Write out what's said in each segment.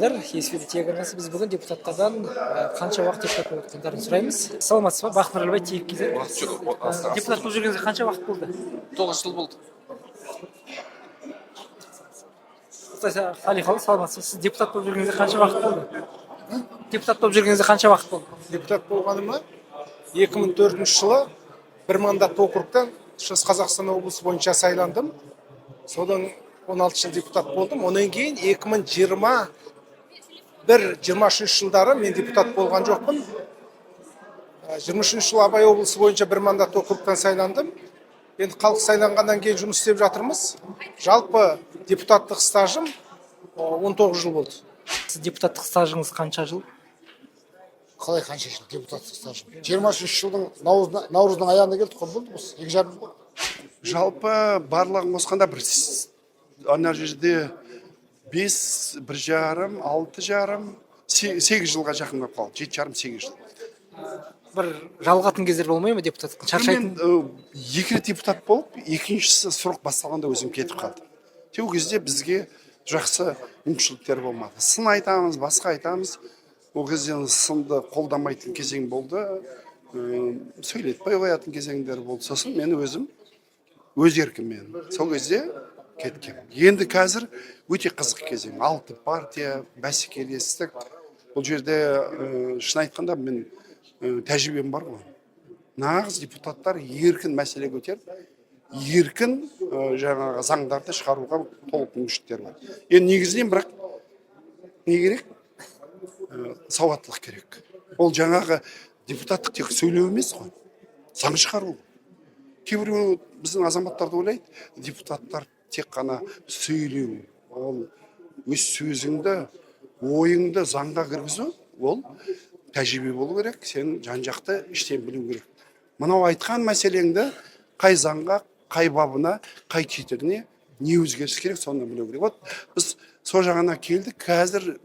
тыңдармандар, эфирде телеарнасы. Біз бүгін депутаттардан қанша уақыт депутат болып жатқандарын сұраймыз. Саламатсыз ба? Бақыт Нұралбай, TVКZ. Депутат болып жүргеніңізге қанша уақыт болды? 9 жыл болды. Қалихалы, саламатсыз. Сіз депутат болып жүргеніңізге қанша уақыт болды? Депутат болып жүргеніңізге қанша уақыт болды? Депутат болғаныма 2004 жылы бір мандат округтан Шығыс Қазақстан облысы бойынша сайландым. Содан 16 жыл депутат болдым. Онан кейін 2023 жылдары мен депутат болған жоқпын. 23 жыл Абай облысы бойынша бір мандат округтан сайландым. Енді халық сайланғаннан кейін жұмыс істеп жатырмыз. Жалпы депутаттық стажым 19 жыл болды. Сіз депутаттық стажыңыз қанша жыл? Қалай қанша жыл депутаттық стажым? 23 жылдың наурыздың аяғында келдік қой, болды осы 2,5 жыл. Жалпы барлығын қосқанда бір ана жерде 5, 1,5, 6,5, 8 жылға жақын болып қалды. 7,5-8 жыл. Бір жалғатын кездер болмай ма депутаттың? Шаршайтын? Екі рет депутат болып, екіншісі срок басталғанда өзім кетіп қалды. Сол кезде бізге жақсы мүмкіншіліктер болмады. Сын айтамыз, басқа айтамыз. Ол кезде сынды қолдамайтын кезең болды. Сөйлетпей қоятын кезеңдер болды. Сосын мен өзім өз еркіммен сол кезде кеткем. Енді қазір өте қызық кезең. 6 партия, бәсекелестік. Бұл жерде шын айтқанда мен тәжірибем бар ғой. Нағыз депутаттар еркін мәселе көтеріп, еркін жаңағы заңдарды шығаруға толық мүмкіншіліктер бар. Енді негізінен бірақ не керек? Сауаттылық керек. Ол жаңағы депутаттық тек сөйлеу емес қой. Заң шығару. Кейбір біздің азаматтарды ойлайды, депутаттар тек қана сөйлеу. Ол өз сөзіңді, ойыңды заңға кіргізу, ол тәжірибе болу керек, сен жан-жақты іштен білу керек. Мынау айтқан мәселеңді қай заңға, қай бабына, қай тетігіне не өзгеріс керек, соны білу керек. Вот біз сол жағына келдік. Қазір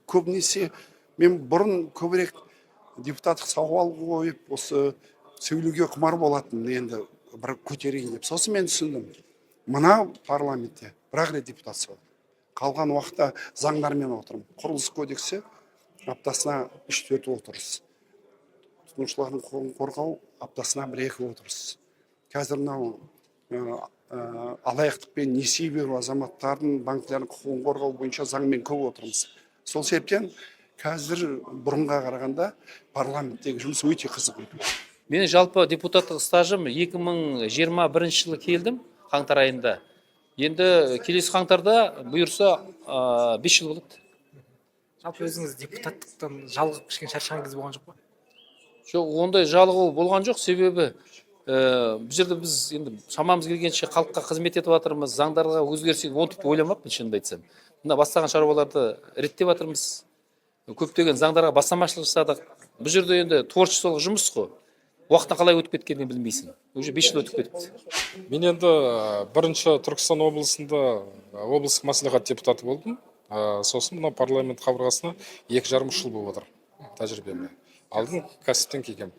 көбінесе мен бұрын көбірек депутаттық сауал қойып, осы сөйлеуге құмар болатын, енді бір көтерейін деп. Сосын мен түсіндім. Мына парламентте бір-ақ рет депутат болды. Қалған уақытта заңдармен отырмын. Құрылыс кодексі аптасына 3-4 отырыс. Тұтынушылардың құқығын қорғау аптасына 1-2 отырыс. Қазір мынау алаяқтықпен несие беру азаматтардың, банктердің құқығын қорғау бойынша заңмен көп отырмыз. Сол себептен қазір бұрынға қарағанда парламенттегі жұмыс өте қызық өтуде. Мен жалпы депутаттық стажым 2021 жылы келдім, қаңтар айында. Енді келесі қаңтарда бұйырса 5 жыл болады. Жалпы өзіңіз депутаттықтан жалығып кішкене шаршаған кез болған жоқ па? Жоқ, ондай жалығу болған жоқ, себебі бұл жерде біз енді шамамыз келгенше халыққа қызмет етіп жатырмыз, заңдарға өзгеріс онтіп ойламаппын, шынымды айтсам. Мына бастаған шаруаларды реттеп жатырмыз. Көптеген заңдарға бастамашылық жасадық. Бұл жерде енді творчестволық жұмыс қой. Уақытта қалай өтіп кеткенін білмейсің. Уже 5 жыл өтіп кетіпті. Мен енді бірінші Түркістан облысында облыстық мәслихат депутаты болдым. Сосын мына парламент қабырғасына 2,5 жыл болып отыр тәжірибемде. Алдын кәсіптен келгем.